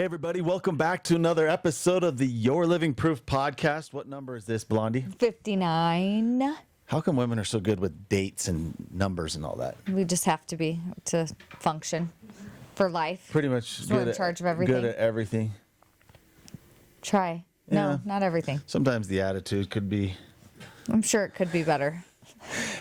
Hey, everybody. Welcome back to another episode of the Your Living Proof podcast. What number is this, Blondie? 59. How come women are so good with dates and numbers and all that? We just have to be to function for life. Pretty much We're in charge of everything. Good at everything. Try. Yeah. No, not everything. Sometimes the attitude could be. I'm sure it could be better.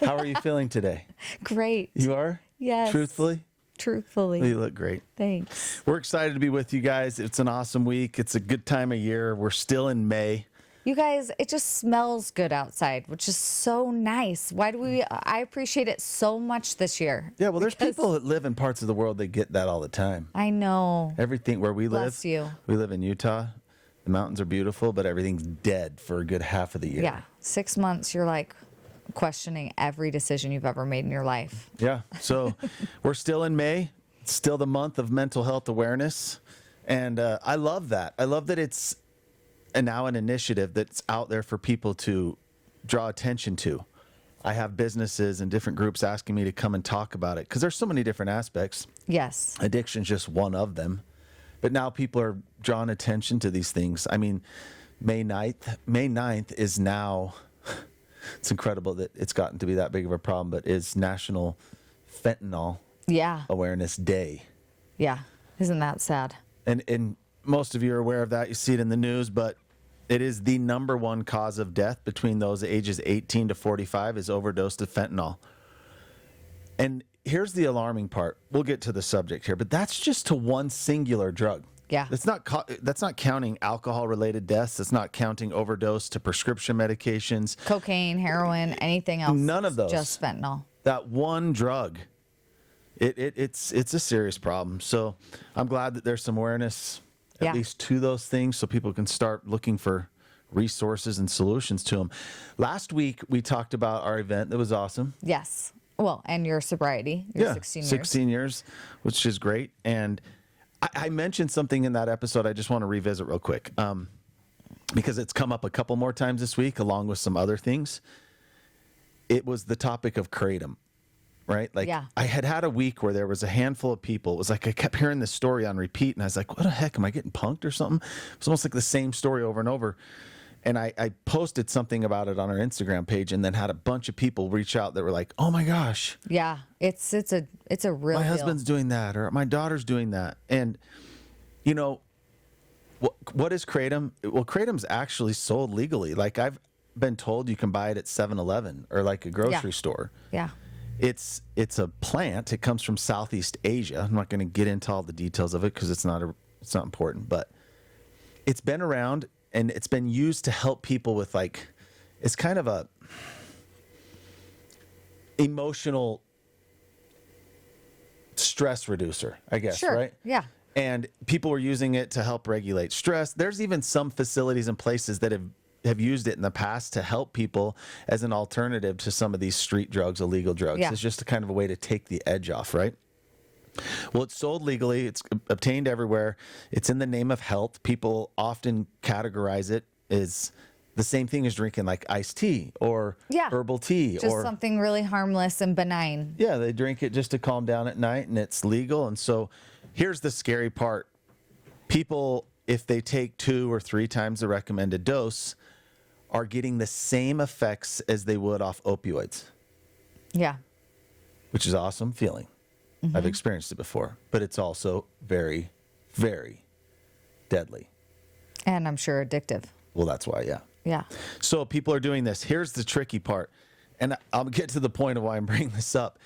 How are you feeling today? Great. You are? Yes. Truthfully? Truthfully. You look great. Thanks. We're excited to be with you guys. It's an awesome week. It's a good time of year. We're still in May. You guys, it just smells good outside, which is so nice. I appreciate it so much this year. Yeah, well, there's people that live in parts of the world that get that all the time. I know. Everything where we Bless live. you. We live in Utah. The mountains are beautiful, but everything's dead for a good half of the year. Yeah. 6 months, you're like questioning every decision you've ever made in your life. Yeah. So we're still in May. It's still the month of mental health awareness. And I love that. I love that it's now an initiative that's out there for people to draw attention to. I have businesses and different groups asking me to come and talk about it because there's so many different aspects. Yes. Addiction's just one of them. But now people are drawing attention to these things. I mean, May 9th is now, it's incredible that it's gotten to be that big of a problem, but is National Fentanyl Awareness Day. Yeah. Isn't that sad? And most of you are aware of that. You see it in the news, but it is the number one cause of death between those ages 18 to 45 is overdose to fentanyl. And here's the alarming part. We'll get to the subject here, but that's just to one singular drug. Yeah. That's not counting alcohol-related deaths. That's not counting overdose to prescription medications. Cocaine, heroin, anything else. None of those. Just fentanyl. That one drug. It's a serious problem. So I'm glad that there's some awareness, at least to those things, so people can start looking for resources and solutions to them. Last week, we talked about our event. That was awesome. Yes. Well, and your sobriety. Your 16 years. 16 years, which is great. And I mentioned something in that episode I just want to revisit real quick because it's come up a couple more times this week along with some other things. It was the topic of kratom. Right? Like I had a week where there was a handful of people. It was like I kept hearing this story on repeat and I was like, what the heck? Am I getting punked or something? It's almost like the same story over and over. And I posted something about it on our Instagram page and then had a bunch of people reach out that were like, oh my gosh. Yeah. It's a real My deal. husband's doing that or my daughter's doing that. And you know, what is kratom? Well, kratom's actually sold legally. Like I've been told you can buy it at 7-Eleven or like a grocery store. Yeah. It's a plant. It comes from Southeast Asia. I'm not going to get into all the details of it because it's not important, but it's been around and it's been used to help people with it's kind of a emotional stress reducer, I guess, Sure. right? Yeah. And people were using it to help regulate stress. There's even some facilities and places that have used it in the past to help people as an alternative to some of these street drugs, illegal drugs. Yeah. It's just a kind of a way to take the edge off, right? Well, it's sold legally. It's obtained everywhere. It's in the name of health. People often categorize it as the same thing as drinking like iced tea or herbal tea. Just something really harmless and benign. Yeah, they drink it just to calm down at night and it's legal. And so here's the scary part. People, if they take 2 or 3 times the recommended dose, are getting the same effects as they would off opioids. Yeah. Which is an awesome feeling. Mm-hmm. I've experienced it before, but it's also very, very deadly. And I'm sure addictive. Well, that's why, yeah. Yeah. So people are doing this. Here's the tricky part, and I'll get to the point of why I'm bringing this up.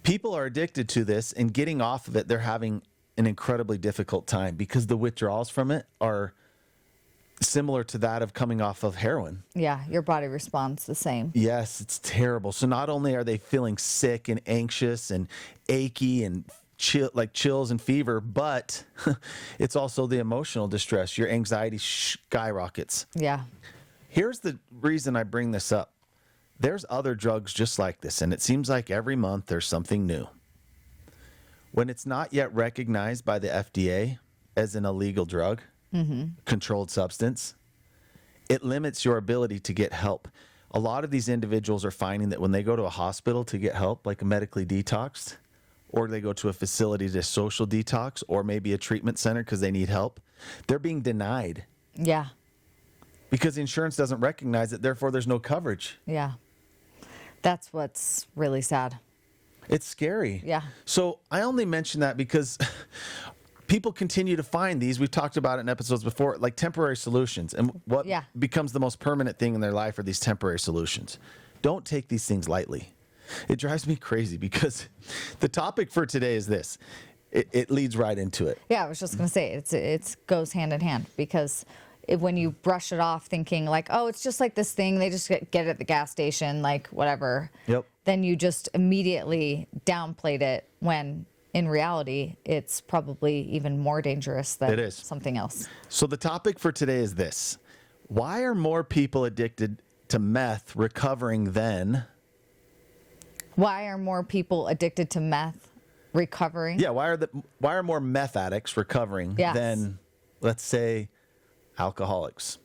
People are addicted to this, and getting off of it, they're having an incredibly difficult time because the withdrawals from it are similar to that of coming off of heroin. Yeah, your body responds the same. Yes, it's terrible. So not only are they feeling sick and anxious and achy and chills and fever, but it's also the emotional distress. Your anxiety skyrockets. Yeah. Here's the reason I bring this up. There's other drugs just like this, and it seems like every month there's something new. When it's not yet recognized by the FDA as an illegal drug, controlled substance, it limits your ability to get help. A lot of these individuals are finding that when they go to a hospital to get help, like medically detoxed or they go to a facility to social detox, or maybe a treatment center because they need help, they're being denied Yeah. because insurance doesn't recognize it. Therefore, there's no coverage. Yeah. That's what's really sad. It's scary. Yeah. So I only mention that because people continue to find these. We've talked about it in episodes before, like temporary solutions. And what Yeah. becomes the most permanent thing in their life are these temporary solutions. Don't take these things lightly. It drives me crazy because the topic for today is this. It leads right into it. Yeah, I was just gonna say it goes hand in hand because when you brush it off thinking like, oh, it's just like this thing they just get it at the gas station, like whatever. Yep. Then you just immediately downplayed it when in reality it's probably even more dangerous than It is. something else. So the topic for today is this. Why are more people addicted to meth recovering than... Why are more people addicted to meth recovering? Yeah, why are more meth addicts recovering Yes. than, let's say, alcoholics,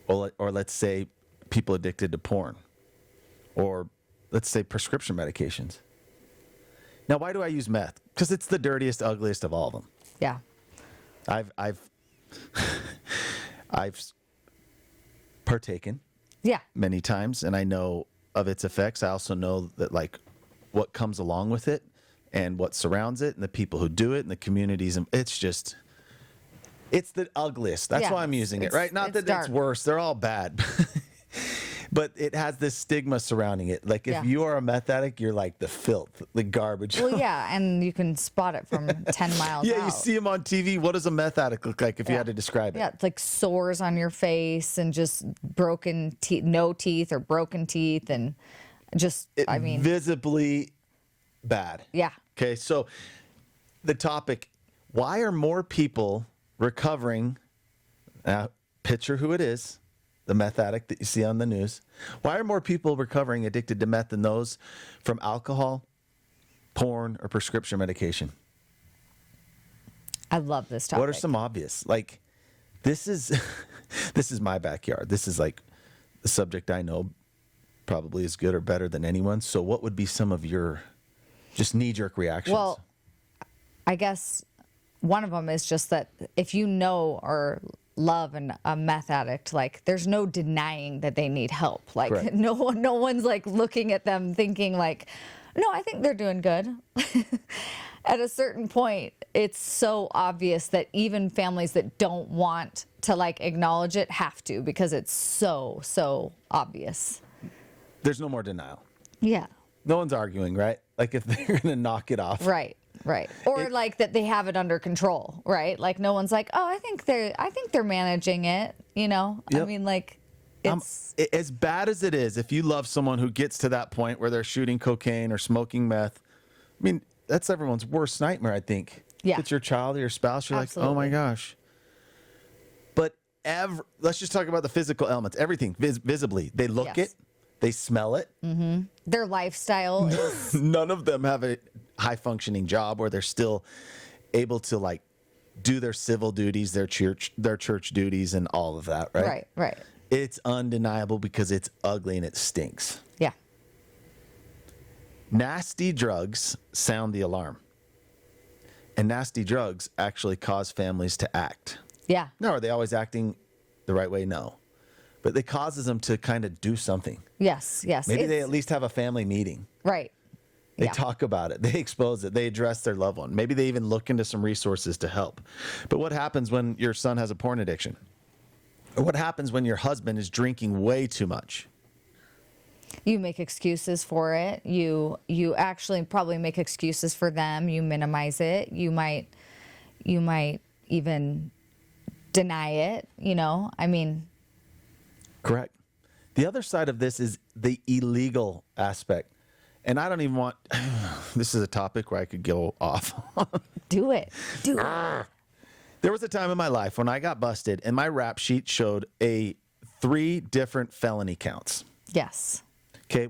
or let's say people addicted to porn, or let's say prescription medications? Now, why do I use meth? Because it's the dirtiest, ugliest of all of them. Yeah. I've partaken Yeah. many times, and I know of its effects. I also know that like what comes along with it and what surrounds it and the people who do it and the communities. And it's the ugliest. That's Yeah, why I'm using it, right? Not it's that dark. it's worse. They're all bad. But it has this stigma surrounding it. Like if Yeah. you are a meth addict, you're like the filth, the garbage. Well, yeah, and you can spot it from 10 miles Yeah, out. you see them on TV. What does a meth addict look like if you had to describe it? Yeah, it's like sores on your face and just broken teeth, no teeth or broken teeth, and just, I mean, Visibly bad. yeah, Okay, so the topic, why are more people recovering? Picture who it is, the meth addict that you see on the news. Why are more people recovering addicted to meth than those from alcohol, porn, or prescription medication? I love this topic. What are some obvious? Like, this is this is my backyard. This is like the subject I know probably is good or better than anyone. So what would be some of your just knee-jerk reactions? Well, I guess one of them is just that if you know or love a meth addict, like there's no denying that they need help. Like Correct. no one's like looking at them thinking like, no, I think they're doing good. At a certain point, it's so obvious that even families that don't want to like acknowledge it have to, because it's so obvious. There's no more denial. Yeah. No one's arguing, right? Like if they're going to knock it off. Right. Or like that they have it under control, right? Like no one's like, "Oh, I think they're managing it," you know? I Yep. mean, like it's As bad as it is, if you love someone who gets to that point where they're shooting cocaine or smoking meth, I mean, that's everyone's worst nightmare, I think. Yeah. It's your child or your spouse. You're like, oh Absolutely. my gosh. But let's just talk about the physical elements. Everything visibly. They look Yes. it. They smell it. their lifestyle is None of them have a high functioning job where they're still able to like do their civil duties, their church duties and all of that, right? right. It's undeniable because it's ugly and it stinks. Yeah. Nasty drugs sound the alarm. And nasty drugs actually cause families to act. Yeah. Now, are they always acting the right way? No. But it causes them to kind of do something. Yes. Maybe they It's- at least have a family meeting. right. They Yeah. talk about it. They expose it. They address their loved one. Maybe they even look into some resources to help. But what happens when your son has a porn addiction? Or what happens when your husband is drinking way too much? You make excuses for it. You actually probably make excuses for them. You minimize it. You might even deny it, you know? I mean, Correct. The other side of this is the illegal aspect. And I don't even want, this is a topic where I could go off. do it. Do it. There was a time in my life when I got busted and my rap sheet showed 3 different felony counts. Yes. Okay,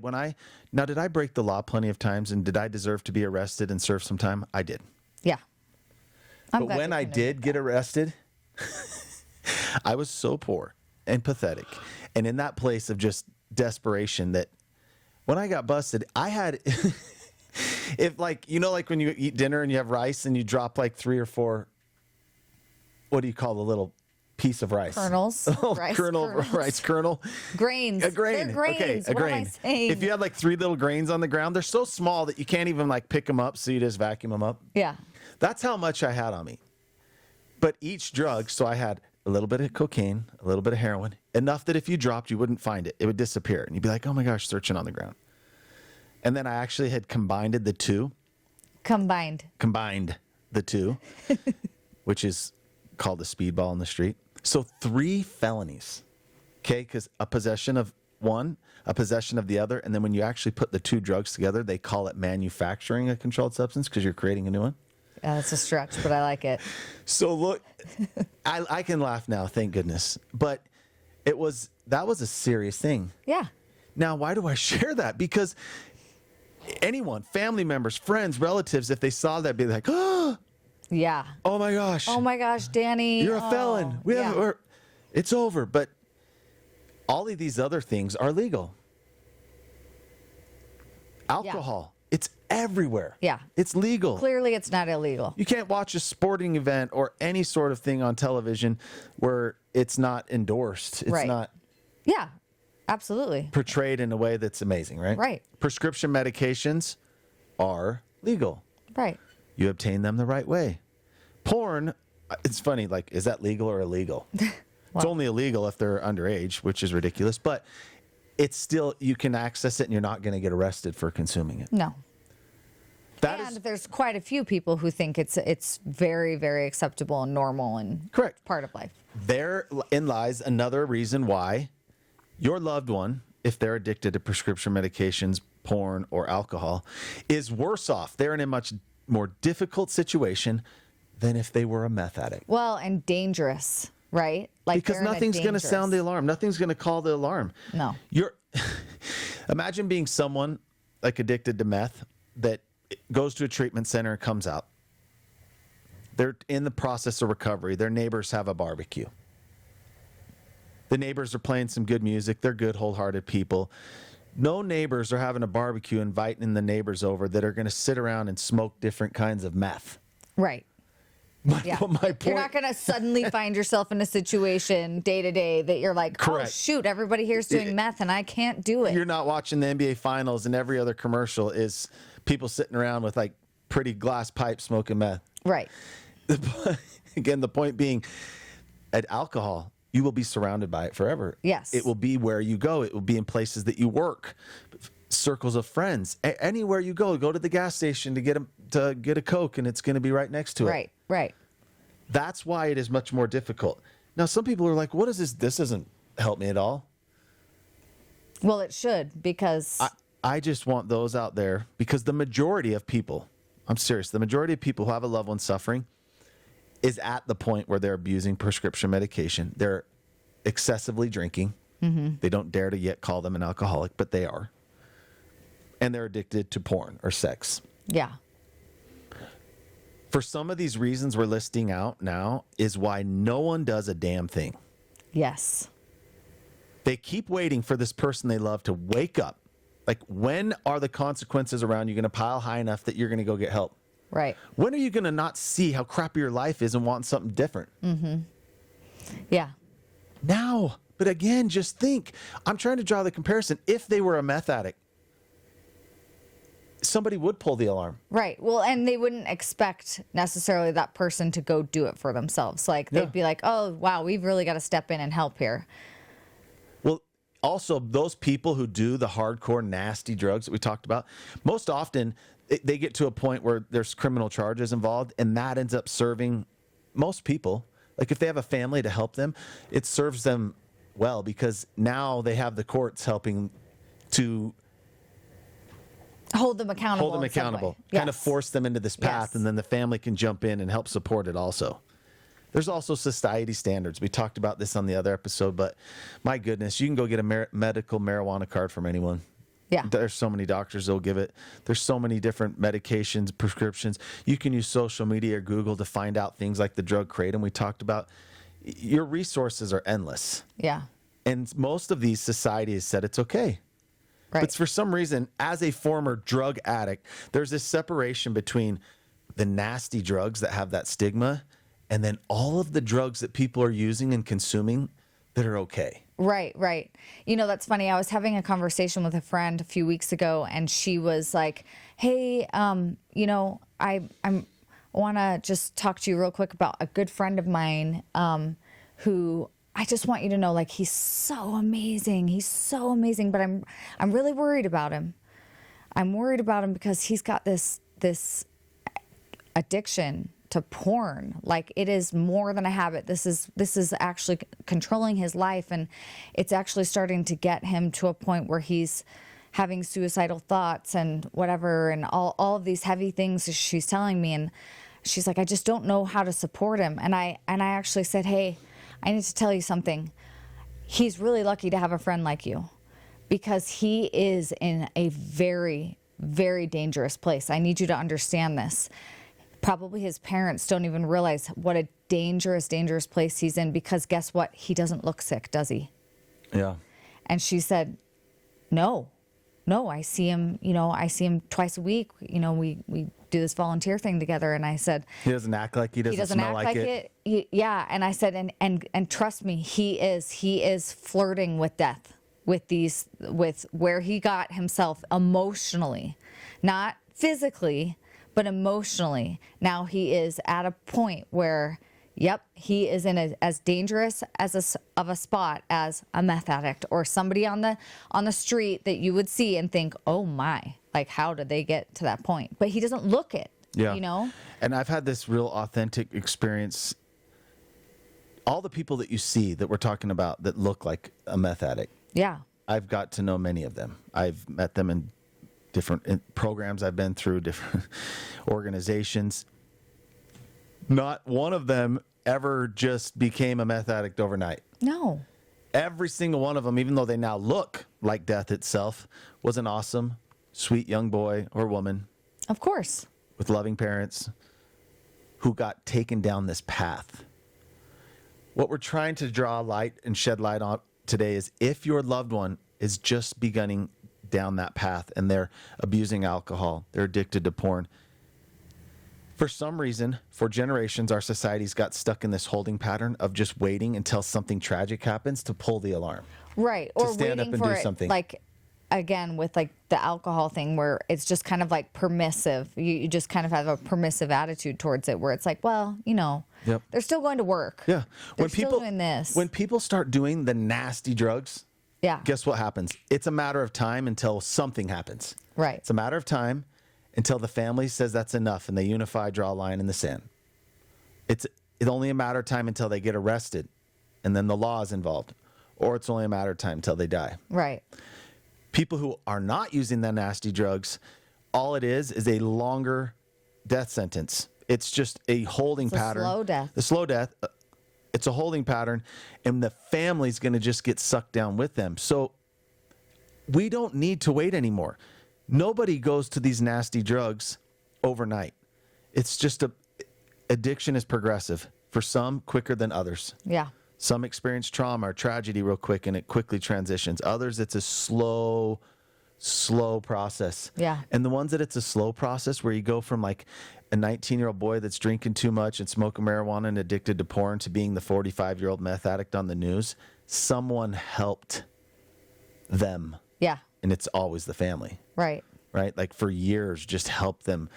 now did I break the law plenty of times and did I deserve to be arrested and serve some time? I did. Yeah. I'm But glad when we I can did admit get arrested, I was so poor and pathetic and in that place of just desperation that when I got busted, I had if like, like when you eat dinner and you have rice and you drop like 3 or 4, what do you call the little piece of rice? Kernels. Rice kernels. Rice kernel. Grains. A grain. They're grains. Okay, a what grain. am I saying? If you have like 3 little grains on the ground, they're so small that you can't even like pick them up, so you just vacuum them up. Yeah. That's how much I had on me. But each drug, so I had a little bit of cocaine, a little bit of heroin, enough that if you dropped, you wouldn't find it. It would disappear. And you'd be like, oh my gosh, searching on the ground. And then I actually had combined the two, which is called a speedball in the street. So 3 felonies, okay? Because a possession of one, a possession of the other, and then when you actually put the 2 drugs together, they call it manufacturing a controlled substance because you're creating a new one. Yeah, that's a stretch, but I like it. So look, I can laugh now, thank goodness. But that was a serious thing. Yeah. Now, why do I share that? Because anyone, family members, friends, relatives, if they saw that, be like, oh, yeah. oh my gosh. Oh my gosh, Danny. You're a felon. It's over. But all of these other things are legal. Alcohol, it's everywhere. Yeah. It's legal. Clearly, it's not illegal. You can't watch a sporting event or any sort of thing on television where it's not endorsed. It's Right. not Yeah, absolutely. portrayed in a way that's amazing, right? Right. Prescription medications are legal. Right. You obtain them the right way. Porn, it's funny, like, is that legal or illegal? It's only illegal if they're underage, which is ridiculous, but it's still, you can access it and you're not going to get arrested for consuming it. No. That And is there's quite a few people who think it's very, very acceptable and normal and correct. part of life. Therein lies another reason why your loved one, if they're addicted to prescription medications, porn, or alcohol, is worse off. They're in a much more difficult situation than if they were a meth addict. Well, and dangerous, right? Like Because nothing's going to sound the alarm. Nothing's going to call the alarm. No. Imagine being someone like addicted to meth that goes to a treatment center and comes out. They're in the process of recovery. Their neighbors have a barbecue. The neighbors are playing some good music. They're good, wholehearted people. No neighbors are having a barbecue inviting the neighbors over that are going to sit around and smoke different kinds of meth. Right. My point, You're not going to suddenly find yourself in a situation day to day that you're like, correct. oh, shoot, everybody here's doing meth and I can't do it. You're not watching the NBA Finals and every other commercial is people sitting around with like pretty glass pipes smoking meth. Right. Again, the point being, at alcohol, you will be surrounded by it forever. Yes. It will be where you go. It will be in places that you work, circles of friends. Anywhere you go to the gas station to get a Coke, and it's going to be right next to it. Right, right. That's why it is much more difficult. Now, some people are like, what is this? This doesn't help me at all. Well, it should, because I just want those out there, because the majority of people, I'm serious, the majority of people who have a loved one suffering is at the point where they're abusing prescription medication. They're excessively drinking. Mm-hmm. They don't dare to yet call them an alcoholic, but they are. And they're addicted to porn or sex. yeah. For some of these reasons we're listing out now is why no one does a damn thing. Yes. They keep waiting for this person they love to wake up. Like, when are the consequences around you going to pile high enough that you're going to go get help? Right. When are you going to not see how crappy your life is and want something different? Mm-hmm. Yeah. Now. But again, just think. I'm trying to draw the comparison. If they were a meth addict, somebody would pull the alarm. Right. Well, and they wouldn't expect necessarily that person to go do it for themselves. Like, they'd be like, oh, wow, we've really got to step in and help here. Well, also, those people who do the hardcore, nasty drugs that we talked about, most often they get to a point where there's criminal charges involved, and that ends up serving most people. Like, if they have a family to help them, it serves them well, because now they have the courts helping to Hold them accountable. Kind of force them into this path, Yes. and then the family can jump in and help support it also. There's also society standards. We talked about this on the other episode, but my goodness, you can go get a medical marijuana card from anyone. Yeah. There's so many doctors that'll give it. There's so many different medications, prescriptions. You can use social media or Google to find out things like the drug kratom we talked about. Your resources are endless. Yeah. And most of these societies said it's okay. Right. But for some reason, as a former drug addict, there's this separation between the nasty drugs that have that stigma and then all of the drugs that people are using and consuming that are okay. Right, right. You know, that's funny. I was having a conversation with a friend a few weeks ago, and she was like, "Hey, you know, I want to just talk to you real quick about a good friend of mine, who I just want you to know, like, he's so amazing. He's so amazing, but I'm really worried about him. I'm worried about him because he's got this addiction to porn. Like, it is more than a habit. This is actually controlling his life, and it's actually starting to get him to a point where he's having suicidal thoughts and whatever, and all of these heavy things she's telling me. And she's like, I just don't know how to support him. And I actually said, hey, I need to tell you something. He's really lucky to have a friend like you, because he is in a very, very dangerous place. I need you to understand this. Probably his parents don't even realize what a dangerous, dangerous place he's in, because guess what? He doesn't look sick, does he? Yeah. And she said, no, I see him, I see him twice a week. We do this volunteer thing together. And I said, he doesn't act like he doesn't smell act like it. Yeah. And I said, and trust me, he is flirting with death, with where he got himself emotionally, not physically, but emotionally. Now he is at a point where, yep, he is in as dangerous of a spot as a meth addict or somebody on the street that you would see and think, oh my, like, how did they get to that point? But he doesn't look it, And I've had this real authentic experience. All the people that you see that we're talking about that look like a meth addict. Yeah. I've got to know many of them. I've met them in different programs I've been through, different organizations. Not one of them ever just became a meth addict overnight. No. Every single one of them, even though they now look like death itself, was an awesome, sweet young boy or woman. Of course. With loving parents who got taken down this path. What we're trying to draw light and shed light on today is if your loved one is just beginning down that path and they're abusing alcohol, they're addicted to porn. For some reason, for generations, our society's got stuck in this holding pattern of just waiting until something tragic happens to pull the alarm. Right. Or stand waiting up and for do something. Like, again, with like the alcohol thing where it's just kind of like permissive. You just kind of have a permissive attitude towards it where it's like, well, Yep. they're still going to work. Yeah. They're still doing this. When people start doing the nasty drugs, yeah. guess what happens? It's a matter of time until something happens. Right. It's a matter of time until the family says that's enough and they unify, draw a line in the sand. It's only a matter of time until they get arrested and then the law is involved. Or it's only a matter of time until they die. Right. People who are not using the nasty drugs, all it is a longer death sentence. It's just a holding pattern. Slow death. The slow death. It's a holding pattern, and the family's going to just get sucked down with them. So we don't need to wait anymore. Nobody goes to these nasty drugs overnight. It's just addiction is progressive. For some, quicker than others. Yeah. Some experience trauma or tragedy real quick, and it quickly transitions. Others, it's a slow process. Yeah. And the ones that it's a slow process where you go from like a 19-year-old boy that's drinking too much and smoking marijuana and addicted to porn to being the 45-year-old meth addict on the news, someone helped them. Yeah. And it's always the family. Right. Right? Like for years, just help them.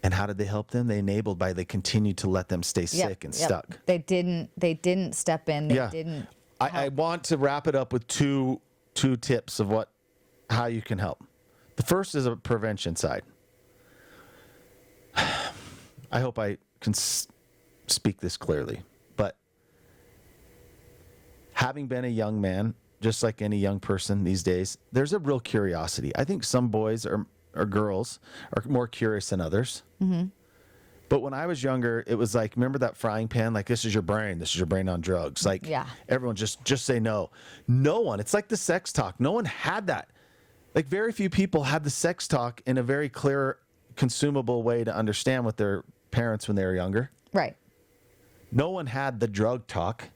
And how did they help them? They enabled by they continued to let them stay sick and stuck. They didn't step in. They didn't. I want to wrap it up with two tips of how you can help. The first is a prevention side. I hope I can speak this clearly, but having been a young man, just like any young person these days, there's a real curiosity. I think some boys or girls are more curious than others. Mm-hmm. But when I was younger, it was like, remember that frying pan? Like, this is your brain. This is your brain on drugs. Like, everyone just say no. No one. It's like the sex talk. No one had that. Like, very few people had the sex talk in a very clear, consumable way to understand with their parents when they were younger. Right. No one had the drug talk.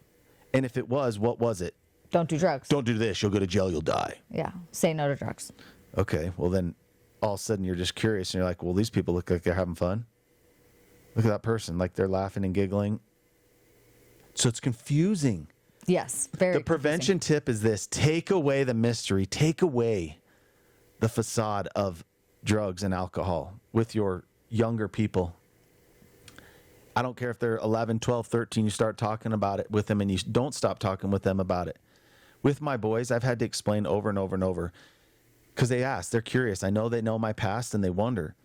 And if it was, what was it? don't do drugs. Don't do this. You'll go to jail. You'll die. Yeah. Say no to drugs. Okay. Well, then all of a sudden you're just curious and you're like, well, these people look like they're having fun. Look at that person. Like they're laughing and giggling. So it's confusing. Yes. Very The prevention tip is this: take away the mystery, take away the facade of drugs and alcohol with your younger people. I don't care if they're 11, 12, 13, you start talking about it with them and you don't stop talking with them about it. With my boys, I've had to explain over and over and over because they ask, they're curious. I know they know my past and they wonder.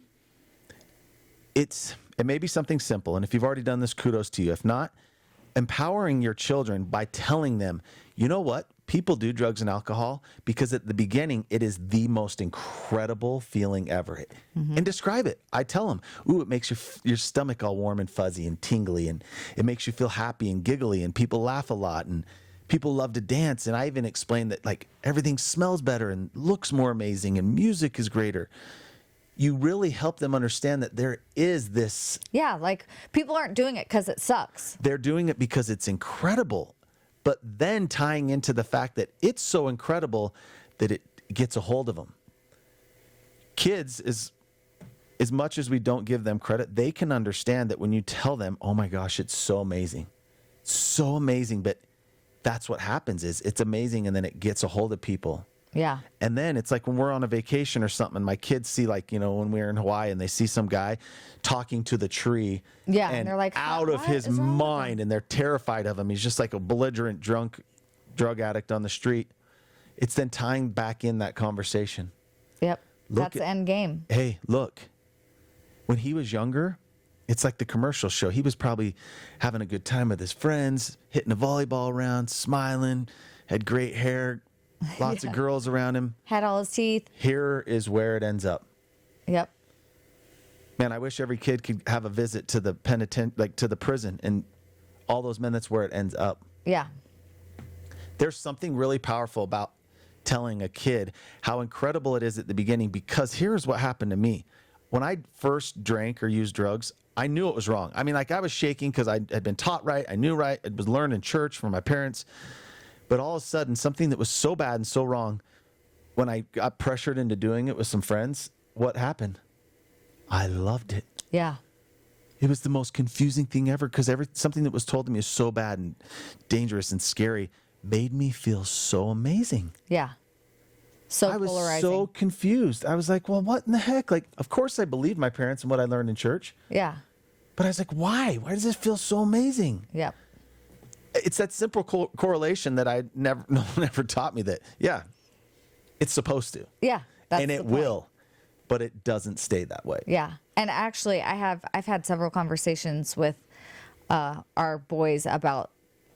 It may be something simple, and if you've already done this, kudos to you. If not, empowering your children by telling them, you know what? People do drugs and alcohol because at the beginning, it is the most incredible feeling ever. And describe it. I tell them, ooh, it makes your stomach all warm and fuzzy and tingly, and it makes you feel happy and giggly, and people laugh a lot, and people love to dance. And I even explain that like everything smells better and looks more amazing and music is greater. You really help them understand that there is this. Yeah, like people aren't doing it because it sucks. They're doing it because it's incredible. But then tying into the fact that it's so incredible that it gets a hold of them. Kids, as much as we don't give them credit, they can understand that when you tell them, oh my gosh, it's so amazing. So amazing. But that's what happens is it's amazing and then it gets a hold of people. Yeah. And then it's like when we're on a vacation or something, and my kids see, like, you know, when we were in Hawaii and they see some guy talking to the tree. Yeah. And they're like, out of his mind, and they're terrified of him. He's just like a belligerent, drunk drug addict on the street. It's then tying back in that conversation. Yep. That's the end game. Hey, look, when he was younger, it's like the commercial show. He was probably having a good time with his friends, hitting a volleyball around, smiling, had great hair. Lots of girls around him. Had all his teeth. Here is where it ends up. Yep. Man, I wish every kid could have a visit to the to the prison, and all those men, that's where it ends up. Yeah. There's something really powerful about telling a kid how incredible it is at the beginning, because here's what happened to me. When I first drank or used drugs, I knew it was wrong. I mean, like, I was shaking because I had been taught right. I knew right. It was learned in church from my parents. But all of a sudden, something that was so bad and so wrong, when I got pressured into doing it with some friends, what happened? I loved it. Yeah. It was the most confusing thing ever, because something that was told to me is so bad and dangerous and scary made me feel so amazing. Yeah. So I was polarizing. so confused. I was like, well, what in the heck? Like, of course I believed my parents and what I learned in church. Yeah. But I was like, why? Why does this feel so amazing? Yep. It's that simple correlation that no one ever taught me that, yeah, it's supposed to. Yeah. And it will, but it doesn't stay that way. Yeah. And actually, I've had several conversations with our boys about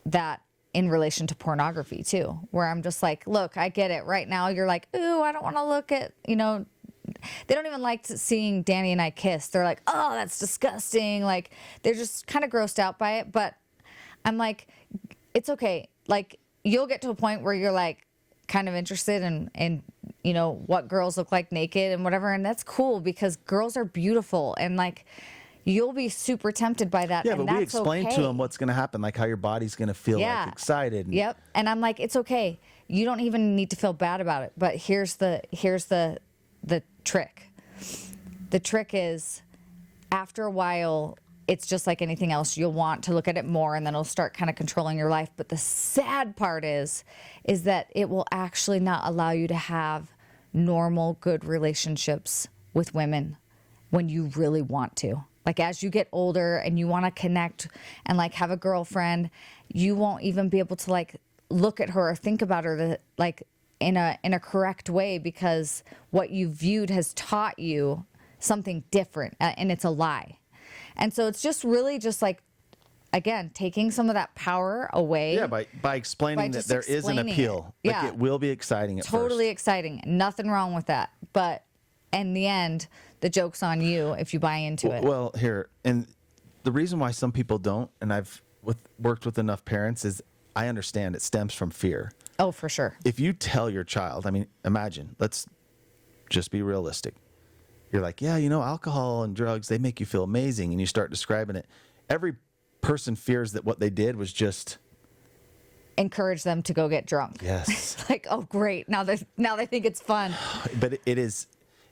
that in relation to pornography too, where I'm just like, look, I get it. Right now, you're like, ooh, I don't want to look at, they don't even like seeing Danny and I kiss. They're like, oh, that's disgusting. Like, they're just kind of grossed out by it. But I'm like, it's okay. Like, you'll get to a point where you're like kind of interested in what girls look like naked and whatever. And that's cool because girls are beautiful, and like, you'll be super tempted by that. Yeah, and but we explain to them what's going to happen, like how your body's going to feel like excited. Yep. And I'm like, it's okay. You don't even need to feel bad about it. But here's the trick. The trick is, after a while, it's just like anything else. You'll want to look at it more, and then it'll start kind of controlling your life. But the sad part is that it will actually not allow you to have normal, good relationships with women when you really want to. Like, as you get older and you want to connect and like have a girlfriend, you won't even be able to like look at her or think about her like in a correct way, because what you viewed has taught you something different, and it's a lie. And so it's just really just like, again, taking some of that power away. Yeah, by explaining that there is an appeal. Yeah. Like, it will be exciting at first. Totally exciting. Nothing wrong with that. But in the end, the joke's on you if you buy into it. Well, here, and the reason why some people don't, and I've worked with enough parents, is I understand it stems from fear. Oh, for sure. If you tell your child, I mean, imagine, let's just be realistic. You're like, yeah, alcohol and drugs, they make you feel amazing. And you start describing it. Every person fears that what they did was just encourage them to go get drunk. Yes. Like, oh, great. Now they think it's fun. But it is,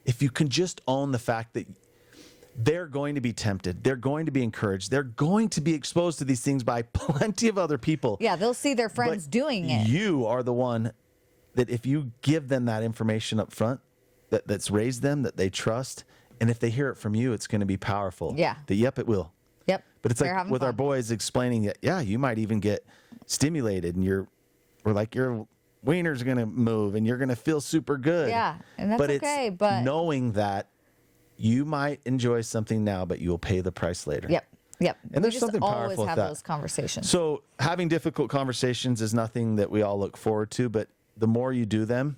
if you can just own the fact that they're going to be tempted, they're going to be encouraged, they're going to be exposed to these things by plenty of other people. Yeah, they'll see their friends But doing it. You are the one that if you give them that information up front, that's raised them, that they trust, and if they hear it from you, it's going to be powerful. Yeah. Yep, it will. Yep. But it's They're like having with our fun. boys explaining that, yeah, you might even get stimulated and your wiener's going to move and you're going to feel super good. Yeah, and that's okay, it's but- knowing that you might enjoy something now, but you will pay the price later. Yep. And there's something always powerful with have that. those conversations. So having difficult conversations is nothing that we all look forward to, but the more you do them,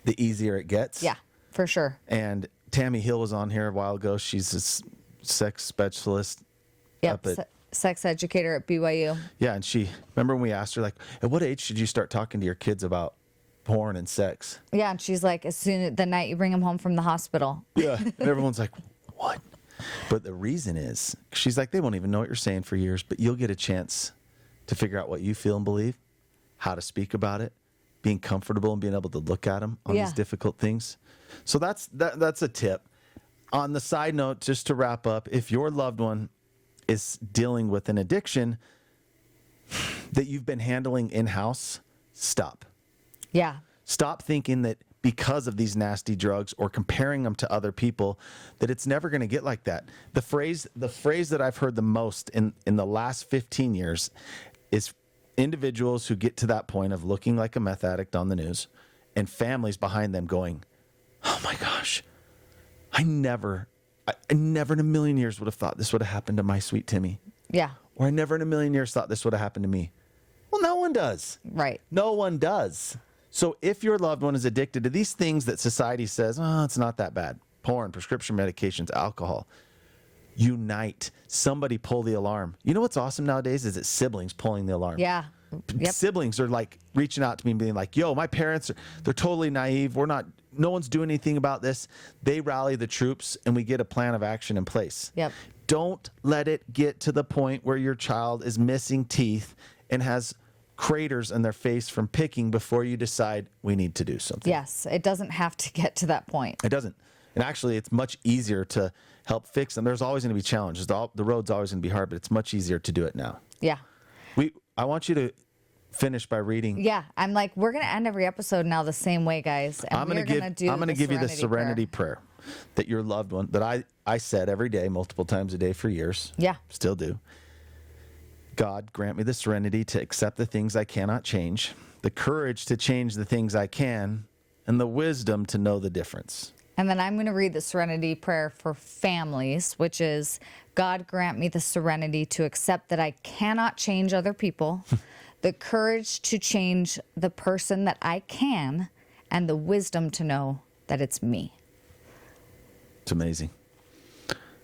the easier it gets. Yeah, for sure. And Tammy Hill was on here a while ago. She's a sex specialist. Yep. up at- Sex educator at BYU. Yeah, and she, remember when we asked her, like, at what age should you start talking to your kids about porn and sex? Yeah, and she's like, as soon as the night you bring them home from the hospital. Yeah. And everyone's like, what? But the reason is, she's like, they won't even know what you're saying for years, but you'll get a chance to figure out what you feel and believe, how to speak about it, being comfortable and being able to look at them on Yeah. these difficult things. So that's a tip. On the side note, just to wrap up, if your loved one is dealing with an addiction that you've been handling in-house, stop. Yeah. Stop thinking that because of these nasty drugs or comparing them to other people, that it's never going to get like that. The phrase that I've heard the most in the last 15 years is individuals who get to that point of looking like a meth addict on the news and families behind them going, oh my gosh, I never in a million years would have thought this would have happened to my sweet Timmy. Yeah. Or I never in a million years thought this would have happened to me. Well, no one does. Right. No one does. So if your loved one is addicted to these things that society says, oh, it's not that bad, porn, prescription medications, alcohol, unite. Somebody pull the alarm. You know what's awesome nowadays is it's siblings pulling the alarm. Yeah. Yep. Siblings are like reaching out to me and being like, yo, my parents, they're totally naive. No one's doing anything about this. They rally the troops and we get a plan of action in place. Yep. Don't let it get to the point where your child is missing teeth and has craters in their face from picking before you decide we need to do something. Yes. It doesn't have to get to that point. It doesn't. And actually, it's much easier to help fix them. There's always going to be challenges. The road's always going to be hard, but it's much easier to do it now. Yeah. I want you to finish by reading. Yeah. I'm like, we're going to end every episode now the same way, guys. And I'm going to give you the serenity prayer that your loved one, that I said every day, multiple times a day for years. Yeah. Still do. God, grant me the serenity to accept the things I cannot change, the courage to change the things I can, and the wisdom to know the difference. And then I'm going to read the serenity prayer for families, which is, God, grant me the serenity to accept that I cannot change other people, the courage to change the person that I can, and the wisdom to know that it's me. It's amazing.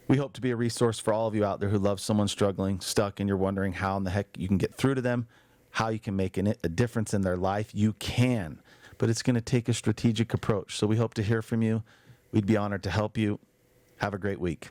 We hope to be a resource for all of you out there who love someone struggling, stuck, and you're wondering how in the heck you can get through to them, how you can make a difference in their life. You can, but it's going to take a strategic approach. So we hope to hear from you. We'd be honored to help you. Have a great week.